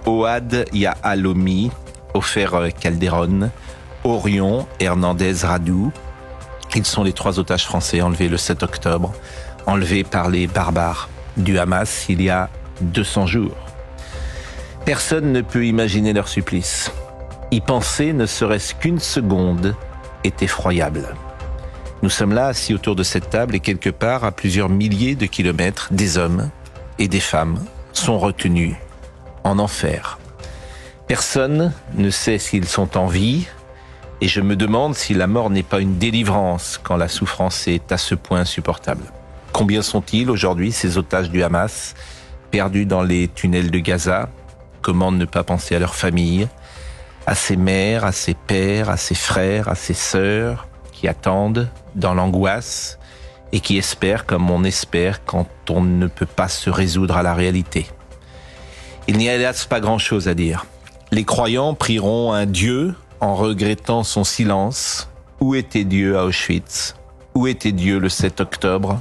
Ohad Yahalomi, Ofer Calderon, Orion Hernandez Radou. Ils sont les 3 otages français enlevés le 7 octobre, enlevés par les barbares du Hamas il y a 200 jours. Personne ne peut imaginer leur supplice. Y penser ne serait-ce qu'une seconde est effroyable. Nous sommes là assis autour de cette table et quelque part à plusieurs milliers de kilomètres, des hommes et des femmes sont retenus en enfer. Personne ne sait s'ils sont en vie et je me demande si la mort n'est pas une délivrance quand la souffrance est à ce point insupportable. Combien sont-ils aujourd'hui, ces otages du Hamas, perdus dans les tunnels de Gaza? Comment ne pas penser à leur famille, à ses mères, à ses pères, à ses frères, à ses sœurs qui attendent dans l'angoisse et qui espèrent comme on espère quand on ne peut pas se résoudre à la réalité. Il n'y a hélas pas grand-chose à dire. Les croyants prieront un Dieu en regrettant son silence. Où était Dieu à Auschwitz? Où était Dieu le 7 octobre?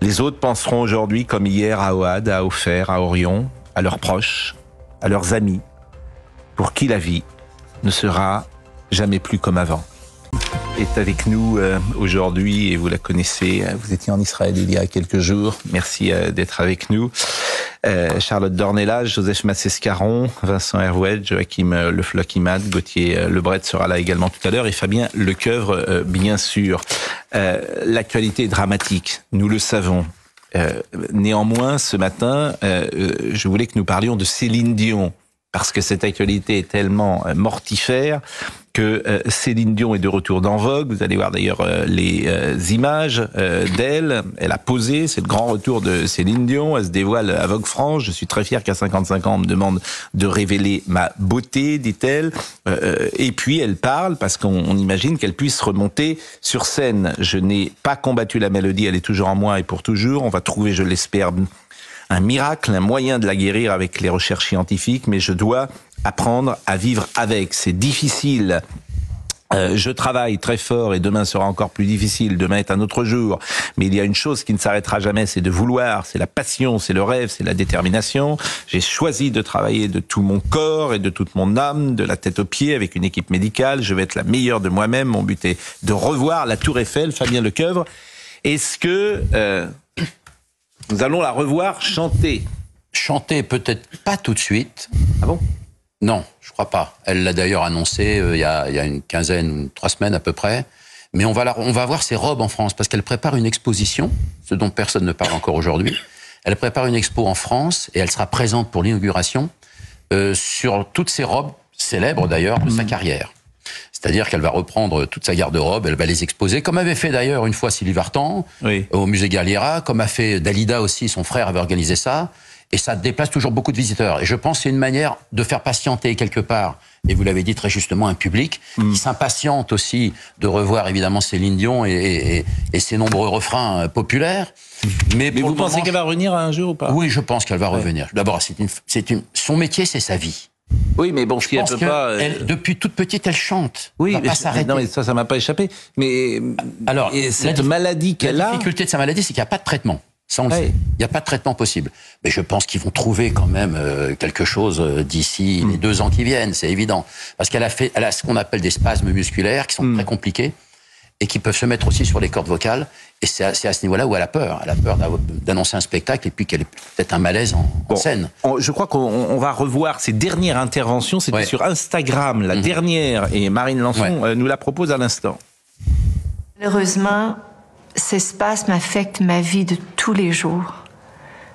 Les autres penseront aujourd'hui comme hier à Ohad, à Ofer, à Orion, à leurs proches, à leurs amis, pour qui la vie ne sera jamais plus comme avant. Est avec nous aujourd'hui, et vous la connaissez, vous étiez en Israël il y a quelques jours, merci d'être avec nous. Charlotte Dornelas, Joseph Massescaron, Vincent Herouet, Joachim Le Floch-Imad, Gauthier Lebret sera là également tout à l'heure, et Fabien Lecoeuvre, bien sûr. L'actualité est dramatique, nous le savons. Néanmoins, ce matin, je voulais que nous parlions de Céline Dion, parce que cette actualité est tellement mortifère que Céline Dion est de retour dans Vogue. Vous allez voir d'ailleurs les images d'elle. Elle a posé, c'est le grand retour de Céline Dion. Elle se dévoile à Vogue France. Je suis très fier qu'à 55 ans, on me demande de révéler ma beauté, dit-elle. Et puis elle parle parce qu'on imagine qu'elle puisse remonter sur scène. Je n'ai pas combattu la maladie, elle est toujours en moi et pour toujours. On va trouver, je l'espère, un miracle, un moyen de la guérir avec les recherches scientifiques, mais je dois apprendre à vivre avec. C'est difficile. Je travaille très fort et demain sera encore plus difficile. Demain est un autre jour. Mais il y a une chose qui ne s'arrêtera jamais, c'est de vouloir, c'est la passion, c'est le rêve, c'est la détermination. J'ai choisi de travailler de tout mon corps et de toute mon âme, de la tête aux pieds, avec une équipe médicale. Je vais être la meilleure de moi-même. Mon but est de revoir la Tour Eiffel. Fabien Lecoeuvre, est-ce que nous allons la revoir chanter? Chanter, peut-être pas tout de suite. Ah bon? Non, je crois pas. Elle l'a d'ailleurs annoncé il y a une quinzaine, 3 semaines à peu près. Mais on va voir ses robes en France, parce qu'elle prépare une exposition, ce dont personne ne parle encore aujourd'hui. Elle prépare une expo en France, et elle sera présente pour l'inauguration sur toutes ses robes, célèbres d'ailleurs, de sa carrière. C'est-à-dire qu'elle va reprendre toute sa garde-robe, elle va les exposer, comme avait fait d'ailleurs une fois Sylvie Vartan, au musée Galliera, comme a fait Dalida aussi, son frère avait organisé ça, et ça déplace toujours beaucoup de visiteurs. Et je pense que c'est une manière de faire patienter quelque part, et vous l'avez dit très justement, un public qui s'impatiente aussi de revoir évidemment Céline Dion et ses nombreux refrains populaires. Mais vous pensez qu'elle va revenir un jour ou pas? Oui, je pense qu'elle va revenir. D'abord, son métier, c'est sa vie. Oui, mais bon, si elle peut pas. Depuis toute petite, elle chante. Oui, elle va pas s'arrêter. Non, mais ça m'a pas échappé. Mais alors, cette maladie qu'elle a. La difficulté de sa maladie, c'est qu'il n'y a pas de traitement. Ça, on le sait. Il n'y a pas de traitement possible. Mais je pense qu'ils vont trouver quand même quelque chose d'ici les 2 ans qui viennent, c'est évident. Parce qu'elle a ce qu'on appelle des spasmes musculaires qui sont très compliqués et qui peuvent se mettre aussi sur les cordes vocales. Et c'est à ce niveau-là où elle a peur. Elle a peur d'annoncer un spectacle et puis qu'elle ait peut-être un malaise en scène. Je crois qu'on va revoir ses dernières interventions. C'était sur Instagram, la dernière. Et Marine Lançon nous la propose à l'instant. Malheureusement, ces spasmes affectent ma vie de tous les jours,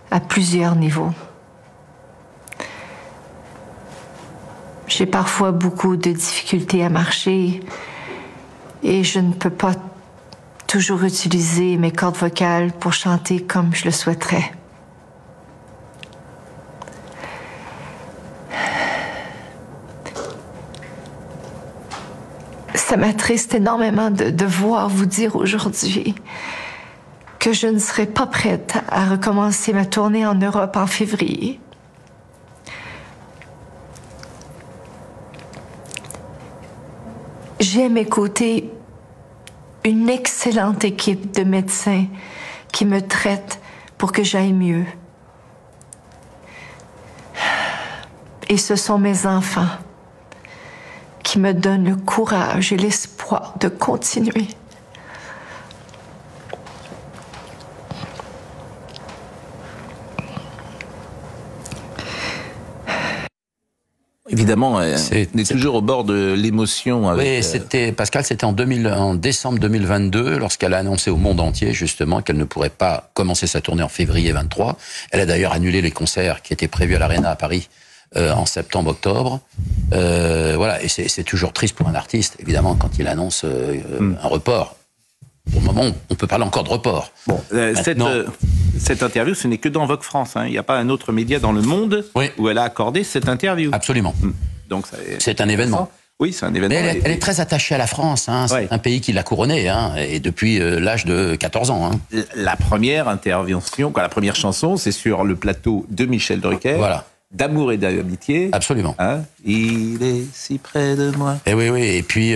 à plusieurs niveaux. J'ai parfois beaucoup de difficultés à marcher et je ne peux pas toujours utiliser mes cordes vocales pour chanter comme je le souhaiterais. Ça m'attriste énormément de devoir vous dire aujourd'hui que je ne serai pas prête à recommencer ma tournée en Europe en février. J'ai à mes côtés une excellente équipe de médecins qui me traitent pour que j'aille mieux. Et ce sont mes enfants qui me donnent le courage et l'espoir de continuer. Évidemment, on est toujours au bord de l'émotion. Oui, Pascal, c'était en décembre 2022, lorsqu'elle a annoncé au monde entier, justement, qu'elle ne pourrait pas commencer sa tournée en février 23. Elle a d'ailleurs annulé les concerts qui étaient prévus à l'Arena à Paris en septembre-octobre. Voilà, et c'est toujours triste pour un artiste, évidemment, quand il annonce un report. Pour le moment, on peut parler encore de report. Bon, cette interview, ce n'est que dans Vogue France. Hein. Il n'y a pas un autre média dans le monde où elle a accordé cette interview. Absolument. Donc, c'est un événement. Oui, c'est un événement. Mais elle est très attachée à la France. Hein. C'est un pays qui l'a couronnée, hein, et depuis l'âge de 14 ans. Hein. La première intervention, la première chanson, c'est sur le plateau de Michel Drucker. Voilà. D'amour et d'amitié. Absolument. Hein, il est si près de moi. Et oui. Et puis,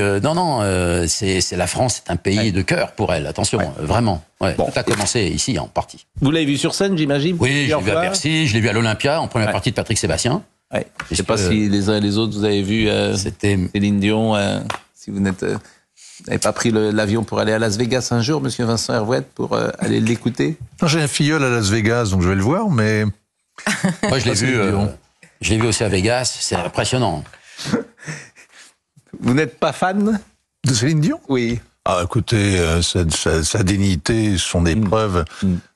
c'est la France, c'est un pays de cœur pour elle. Attention, vraiment. Ouais. Bon, tout a commencé ici, en partie. Vous l'avez vu sur scène, j'imagine? Oui, je l'ai vu à Bercy, je l'ai vu à l'Olympia, en première partie de Patrick Sébastien. Ouais. Je ne sais pas si les uns et les autres, vous avez vu Céline Dion, si vous n'avez pas pris l'avion pour aller à Las Vegas un jour, monsieur Vincent Hervouette, pour aller l'écouter? Non, j'ai un filleul à Las Vegas, donc je vais le voir, mais... Moi, je l'ai vu aussi à Vegas, c'est impressionnant. Vous n'êtes pas fan de Céline Dion? Oui. Ah, écoutez, sa dignité, son épreuve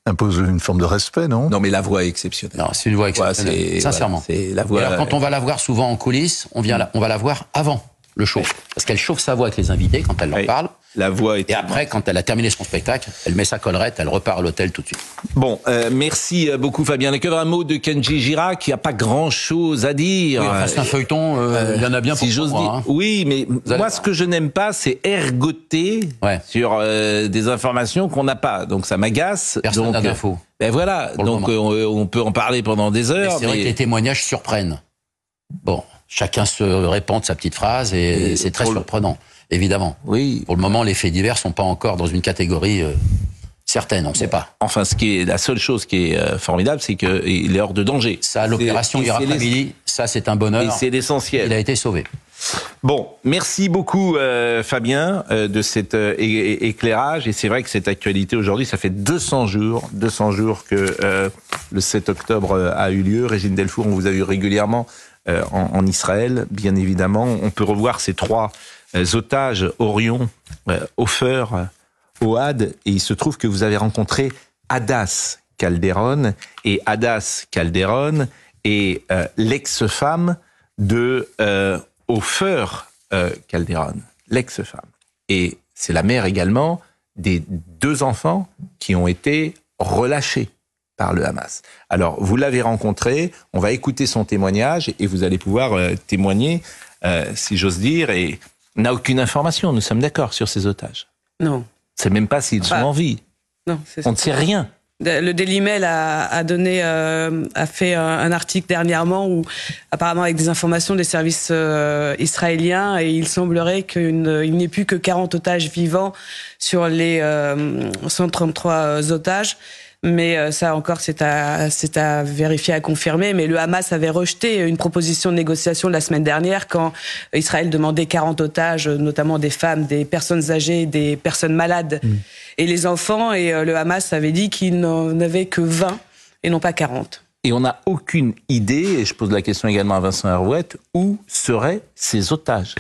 impose une forme de respect, non? Non, mais la voix est exceptionnelle. Non, c'est une voix exceptionnelle, sincèrement. C'est la voix. Et alors, quand on va la voir souvent en coulisses, on va la voir avant le show. Parce qu'elle chauffe sa voix avec les invités quand elle leur parle. La voix est... Et après, quand elle a terminé son spectacle, elle met sa collerette, elle repart à l'hôtel tout de suite. Bon, merci beaucoup Fabien Lecoeuvre. Un mot de Kenji Girac, il n'y a pas grand-chose à dire. Oui, enfin, c'est un feuilleton, il y en a bien pour si j'ose dire. Hein. Oui, mais moi ce que je n'aime pas, c'est ergoter sur des informations qu'on n'a pas. Donc ça m'agace. Personne n'a d'infos. Ben voilà, donc on peut en parler pendant des heures. C'est vrai que les témoignages surprennent. Bon, chacun se répand de sa petite phrase et c'est très surprenant. Évidemment. Oui. Pour le moment, les faits divers sont pas encore dans une catégorie certaine, on ne sait pas. Enfin, la seule chose qui est formidable, c'est qu'il est hors de danger. Ça, l'opération Iraqabili, ça c'est un bonheur. Et c'est l'essentiel. Il a été sauvé. Bon, merci beaucoup Fabien de cet éclairage. Et c'est vrai que cette actualité aujourd'hui, ça fait 200 jours que le 7 octobre a eu lieu. Régine Delfour, on vous a vu régulièrement en Israël, bien évidemment. On peut revoir ces 3 otages, Orion, Ofer, Ohad, et il se trouve que vous avez rencontré Hadas Calderon, et Hadas Calderon est l'ex-femme de Ofer Calderon, l'ex-femme. Et c'est la mère également des 2 enfants qui ont été relâchés par le Hamas. Alors, vous l'avez rencontré, on va écouter son témoignage, et vous allez pouvoir témoigner, si j'ose dire, et on n'a aucune information, nous sommes d'accord, sur ces otages. Non. C'est même pas s'ils sont en vie. Non, on ne sait rien. Le Daily Mail a fait un article dernièrement où, apparemment avec des informations des services israéliens, et il semblerait qu'il n'y ait plus que 40 otages vivants sur les 133 otages. Mais ça encore, c'est à vérifier, à confirmer. Mais le Hamas avait rejeté une proposition de négociation de la semaine dernière quand Israël demandait 40 otages, notamment des femmes, des personnes âgées, des personnes malades et les enfants. Et le Hamas avait dit qu'il n'en avait que 20 et non pas 40. Et on n'a aucune idée, et je pose la question également à Vincent Hervouette, où seraient ces otages?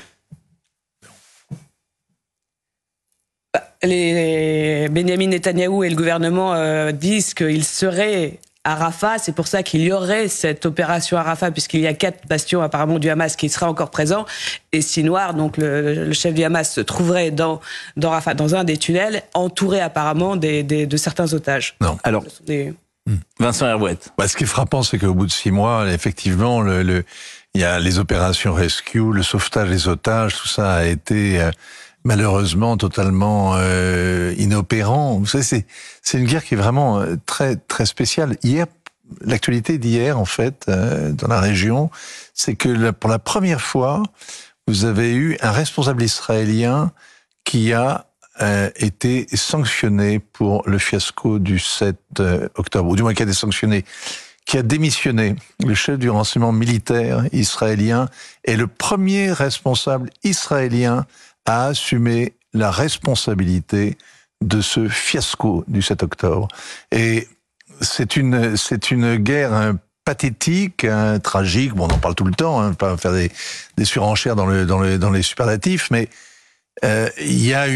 Les Benyamin Netanyahou et le gouvernement disent qu'il serait à Rafah. C'est pour ça qu'il y aurait cette opération à Rafah, puisqu'il y a 4 bastions apparemment du Hamas qui seraient encore présents. Et Sinwar, donc le chef du Hamas, se trouverait dans Rafah, dans un des tunnels, entouré apparemment de certains otages. Non. Alors, Vincent Hervouette. Ce qui est frappant, c'est qu'au bout de 6 mois, effectivement, il y a les opérations rescue, le sauvetage des otages, tout ça a été malheureusement totalement inopérant. Vous savez, c'est une guerre qui est vraiment très très spéciale. Hier, l'actualité d'hier, en fait, dans la région, c'est que pour la première fois, vous avez eu un responsable israélien qui a été sanctionné pour le fiasco du 7 octobre, ou du moins qui a été sanctionné, qui a démissionné. Le chef du renseignement militaire israélien est le premier responsable israélien à assumer la responsabilité de ce fiasco du 7 octobre. Et c'est une guerre pathétique, tragique. Bon, on en parle tout le temps, hein, pas faire des surenchères dans les superlatifs, mais il y a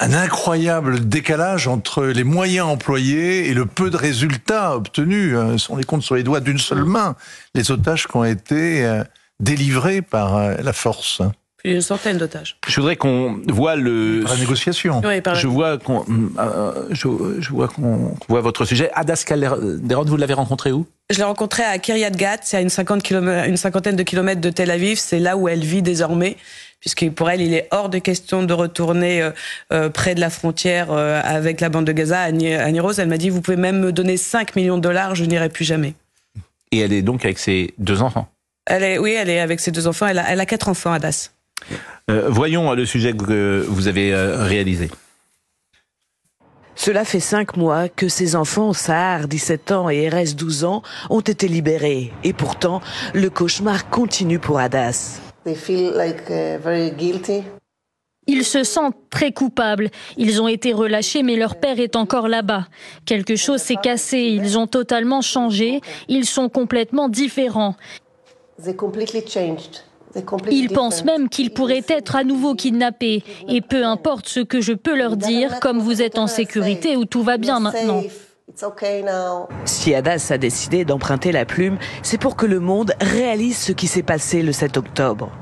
un incroyable décalage entre les moyens employés et le peu de résultats obtenus. On les compte sur les doigts d'une seule main, les otages qui ont été délivrés par la force. Plus d'une centaine d'otages. Je voudrais qu'on voit la négociation. Oui, je vois qu'on voit votre sujet. Hadas Calderon, vous l'avez rencontré où? Je l'ai rencontrée à Kiryat Gat, c'est à une cinquantaine de kilomètres de Tel Aviv. C'est là où elle vit désormais, puisque pour elle, il est hors de question de retourner près de la frontière avec la bande de Gaza, à Niroz. Elle m'a dit, vous pouvez même me donner 5 millions de dollars, je n'irai plus jamais. Et elle est donc avec ses 2 enfants? Oui, elle est avec ses 2 enfants. Elle a 4 enfants, Hadas. Voyons le sujet que vous avez réalisé. Cela fait 5 mois que ces enfants, Sahar, 17 ans, et Erez, 12 ans, ont été libérés. Et pourtant, le cauchemar continue pour Hadas. Ils se sentent très coupables. Ils ont été relâchés, mais leur père est encore là-bas. Quelque chose s'est cassé. Ils ont totalement changé. Ils sont complètement différents. Ils pensent même qu'ils pourraient être à nouveau kidnappés. Et peu importe ce que je peux leur dire, comme vous êtes en sécurité ou tout va bien maintenant. Si Hadas a décidé d'emprunter la plume, c'est pour que le monde réalise ce qui s'est passé le 7 octobre.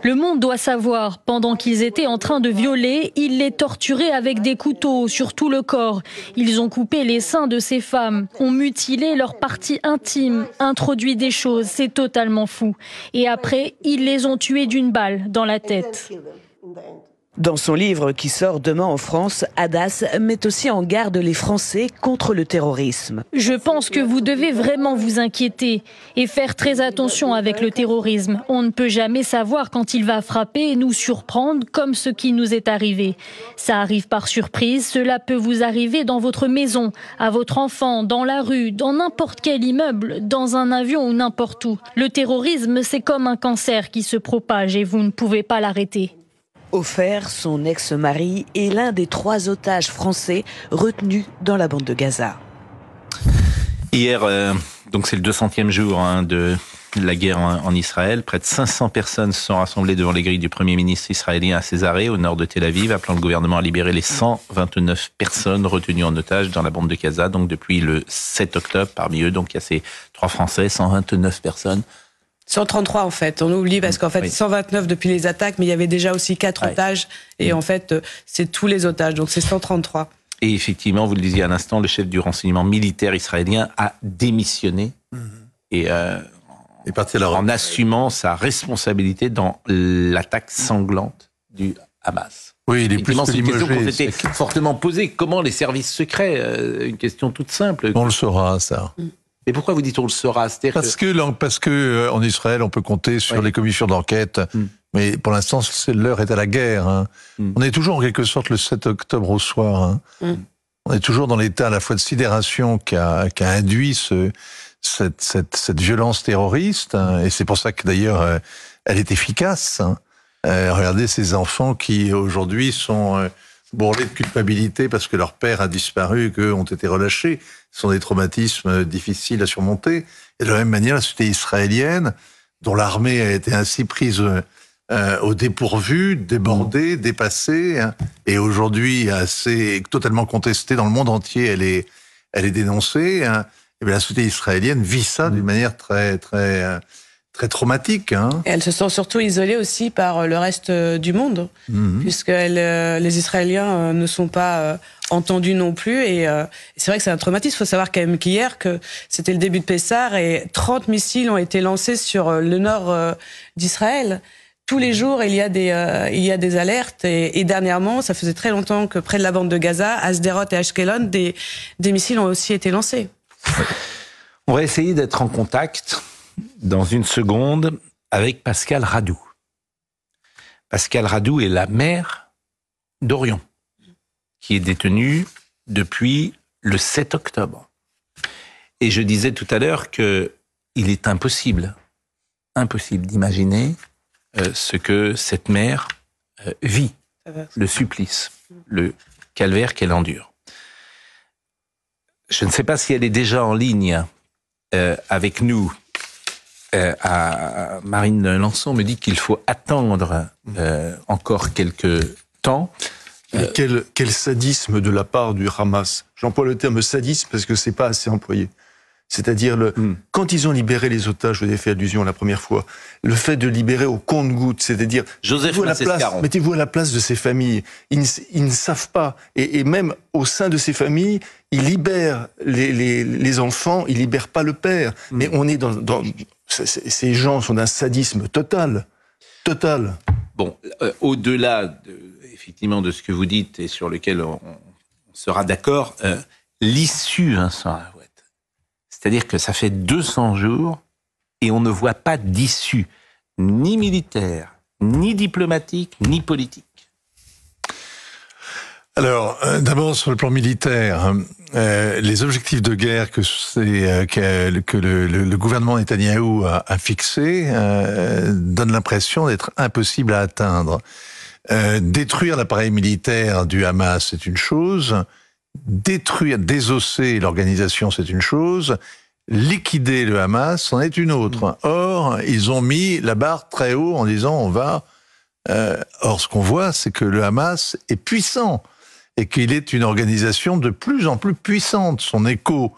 Le monde doit savoir, pendant qu'ils étaient en train de violer, ils les torturaient avec des couteaux sur tout le corps. Ils ont coupé les seins de ces femmes, ont mutilé leurs parties intimes, introduit des choses, c'est totalement fou. Et après, ils les ont tués d'une balle dans la tête. Dans son livre qui sort demain en France, Hadas met aussi en garde les Français contre le terrorisme. Je pense que vous devez vraiment vous inquiéter et faire très attention avec le terrorisme. On ne peut jamais savoir quand il va frapper et nous surprendre comme ce qui nous est arrivé. Ça arrive par surprise, cela peut vous arriver dans votre maison, à votre enfant, dans la rue, dans n'importe quel immeuble, dans un avion ou n'importe où. Le terrorisme, c'est comme un cancer qui se propage et vous ne pouvez pas l'arrêter. Ofer, son ex-mari, est l'un des 3 otages français retenus dans la bande de Gaza. Hier, donc c'est le 200e jour de la guerre en Israël. Près de 500 personnes se sont rassemblées devant les grilles du Premier ministre israélien à Césarée, au nord de Tel Aviv, appelant le gouvernement à libérer les 129 personnes retenues en otage dans la bande de Gaza, donc depuis le 7 octobre. Parmi eux, donc il y a ces 3 Français, 129 personnes. 133 en fait, on oublie parce qu'en fait oui. 129 depuis les attaques, mais il y avait déjà aussi 4 otages et en fait c'est tous les otages, donc c'est 133. Et effectivement, vous le disiez à l'instant, le chef du renseignement militaire israélien a démissionné et en assumant sa responsabilité dans l'attaque sanglante du Hamas. Oui, il est plus que c'est une question qu'on limogé. s'était fortement posée. Comment les services secrets Une question toute simple. On le saura, ça. Mais pourquoi vous dites on le saura? Parce que en Israël, on peut compter sur les commissions d'enquête. Mais pour l'instant, l'heure est à la guerre. On est toujours en quelque sorte le 7 octobre au soir. On est toujours dans l'état à la fois de sidération qu'a induit cette violence terroriste. Et c'est pour ça que d'ailleurs, elle est efficace. Regardez ces enfants qui aujourd'hui sont bourrelés de culpabilité parce que leur père a disparu et qu'eux ont été relâchés. Ce sont des traumatismes difficiles à surmonter. Et de la même manière, la société israélienne, dont l'armée a été ainsi prise au dépourvu, débordée, dépassée, et aujourd'hui totalement contestée dans le monde entier, elle est dénoncée. Et bien la société israélienne vit ça d'une manière très très traumatique. Et elle se sent surtout isolée aussi par le reste du monde, puisque les Israéliens ne sont pas entendus non plus. Et c'est vrai que c'est un traumatisme. Il faut savoir quand même qu'hier, que c'était le début de Pessah et 30 missiles ont été lancés sur le nord d'Israël. Tous les jours, il y a des alertes. Et dernièrement, ça faisait très longtemps que près de la bande de Gaza, à Sderot et Ashkelon, des missiles ont aussi été lancés. On va essayer d'être en contact dans une seconde avec Pascal Radou. Pascal Radou est la mère d'Orion, qui est détenue depuis le 7 octobre. Et je disais tout à l'heure que il est impossible d'imaginer ce que cette mère vit, le supplice, le calvaire qu'elle endure. Je ne sais pas si elle est déjà en ligne avec nous. Marine Lançon me dit qu'il faut attendre encore quelques temps. Mais quel sadisme de la part du Hamas. J'emploie le terme sadisme parce que c'est pas assez employé. C'est-à-dire, quand ils ont libéré les otages, je vous ai fait allusion la première fois, le fait de libérer au compte-gouttes, c'est-à-dire, mettez-vous à la place de ces familles. Ils ne savent pas. Et même au sein de ces familles, ils libèrent les enfants, ils libèrent pas le père. Mais on est ces gens sont d'un sadisme total. Total. Bon, au-delà effectivement de ce que vous dites et sur lequel on sera d'accord, l'issue, Vincent Arouet. C'est-à-dire que ça fait 200 jours et on ne voit pas d'issue, ni militaire, ni diplomatique, ni politique. Alors, d'abord sur le plan militaire, les objectifs de guerre que le gouvernement Netanyahou a fixés donnent l'impression d'être impossibles à atteindre. Détruire l'appareil militaire du Hamas, c'est une chose. Désosser l'organisation, c'est une chose. Liquider le Hamas, c'en est une autre. Or, ils ont mis la barre très haut en disant on va... Or, ce qu'on voit, c'est que le Hamas est puissant et qu'il est une organisation de plus en plus puissante. Son écho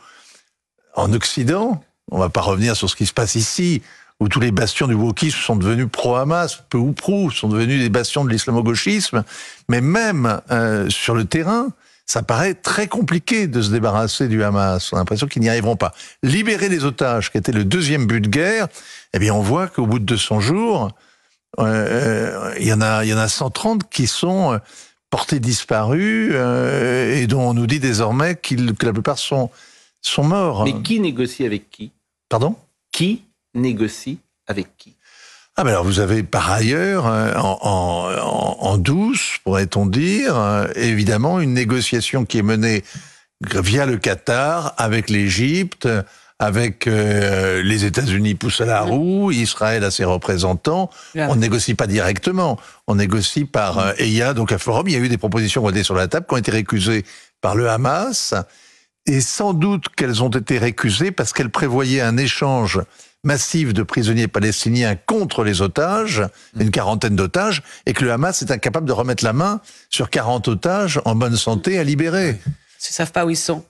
en Occident, on va pas revenir sur ce qui se passe ici, où tous les bastions du wokisme sont devenus pro-Hamas, peu ou prou, sont devenus des bastions de l'islamo-gauchisme, mais même sur le terrain, ça paraît très compliqué de se débarrasser du Hamas. On a l'impression qu'ils n'y arriveront pas. Libérer les otages, qui était le deuxième but de guerre, eh bien, on voit qu'au bout de 200 jours, il y en a 130 qui sont portés disparus et dont on nous dit désormais que la plupart sont morts. Mais qui négocie avec qui ? Pardon ? Qui négocie avec qui ? Ah ben alors vous avez par ailleurs, en douce, pourrait-on dire, évidemment une négociation qui est menée via le Qatar avec l'Égypte, avec les États-Unis poussent à la roue, Israël a ses représentants. On ne négocie pas directement, on négocie par... et il y a donc un forum, il y a eu des propositions qui ont été sur la table, qui ont été récusées par le Hamas, et sans doute qu'elles ont été récusées parce qu'elles prévoyaient un échange massif de prisonniers palestiniens contre les otages, une quarantaine d'otages, et que le Hamas est incapable de remettre la main sur 40 otages en bonne santé à libérer. Ils ne savent pas où ils sont.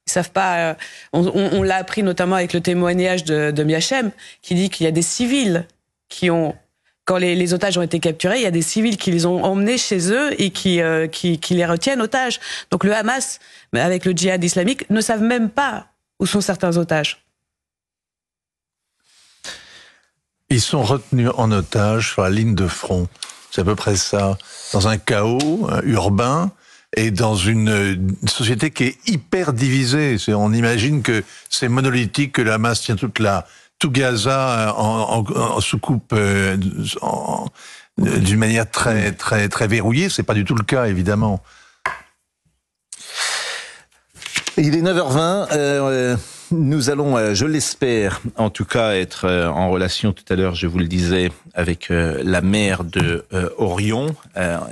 Ils savent pas. On l'a appris notamment avec le témoignage de Miachem, qui dit qu'il y a des civils qui ont, quand les otages ont été capturés, il y a des civils qui les ont emmenés chez eux et qui les retiennent otages. Donc le Hamas, avec le djihad islamique, ne savent même pas où sont certains otages. Ils sont retenus en otage sur la ligne de front. C'est à peu près ça. Dans un chaos urbain et dans une société qui est hyper divisée. On imagine que c'est monolithique, que le Hamas tient tout Gaza en soucoupe d'une manière très, très, très verrouillée. C'est pas du tout le cas, évidemment. Il est 9h20. Nous allons, je l'espère, en tout cas, être en relation tout à l'heure, je vous le disais, avec la mère de Orion.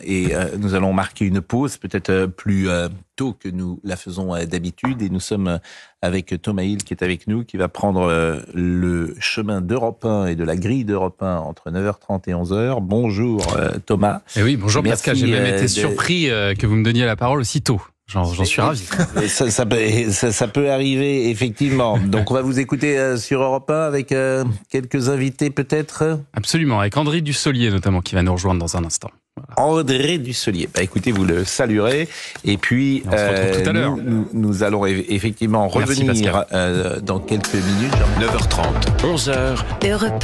Et nous allons marquer une pause, peut-être plus tôt que nous la faisons d'habitude. Et nous sommes avec Thomas Hill qui est avec nous, qui va prendre le chemin d'Europe 1 et de la grille d'Europe 1 entre 9h30 et 11h. Bonjour Thomas. Et oui, bonjour Merci, Pascal. J'ai même été surpris que vous me donniez la parole aussi tôt. J'en suis ravi. Ça peut arriver, effectivement. Donc, on va vous écouter sur Europe 1 avec quelques invités, peut-être. Absolument, avec André Dussolier, notamment, qui va nous rejoindre dans un instant. Voilà. André Dussolier. Écoutez, vous le saluerez. Et puis, on se retrouve tout à l'heure. Nous allons effectivement revenir dans quelques minutes. 9h30, 11h.